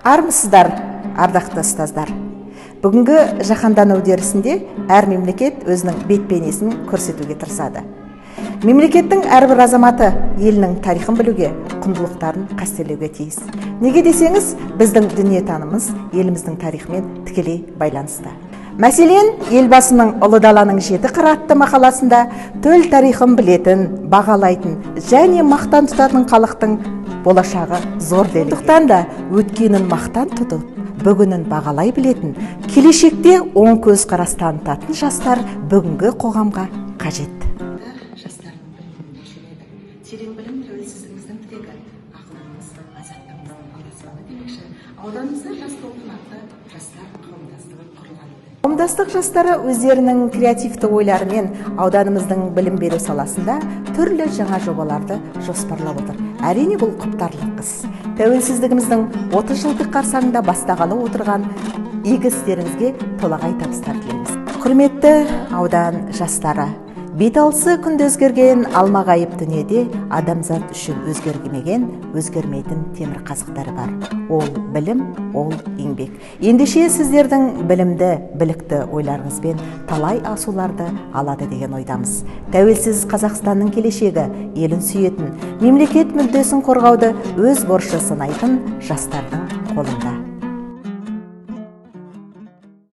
Армысыздар, ардақты ұстаздар. Бүгінгі жаһандану үдерісінде әр мемлекет өзінің бет-бейнесін көрсетуге тырысады. Мемлекеттің әрбір азаматы елінің тарихын білуге, құндылықтарын қастерлеуге тиіс. Неге десеңіз, біздің дүниетанымыз еліміздің тарихымен тікелей байланысты. Мәселен, елбасының «Ұлы даланың жеті қыры» атты мақаласында төл тарихын білетін, бағалайтын және мақтан тұтатын халықтың болашағы зор делінген. Сондықтан да өткенін мақтан тұтып, бүгінін бағалай білетін, келешекте оң көзқарас танытатын жастар бүгінгі қоғамға қажет. Жастардың білімін өшіреді. Терең білім тәуелсіздігіміздің тірегі, ақылымыз, азаттығымыздың аласпаны демекші. Ауданымызда жас толқын атты жастар қауымдастығы құрылған еді. Қауымдастық жастары өздерінің креативті ойларымен ауданымыздың білім беру саласында түрлі жаңа жобаларды жоспарлап отыр. Әрине, бұл құптарлық іс. Тәуелсіздігіміздің 30 жылдық қарсаңында бастағалы отырған игі істеріңізге толағай табыстар тілейміз. Құрметті аудан жастары, бет алысы күнде өзгерген алмағайып дүниеде адамзат үшін өзгермеген, өзгермейтін темір қазықтары бар. Ол білім, ол еңбек. Ендеше сіздердің білімді, білікті ойларыңызбен талай асуларды алады деген ойдамыз. Тәуелсіз Қазақстанның келешегі, елін сүйетін, мемлекет мүддесін қорғауды өз борышы санайтын жастардың қолында.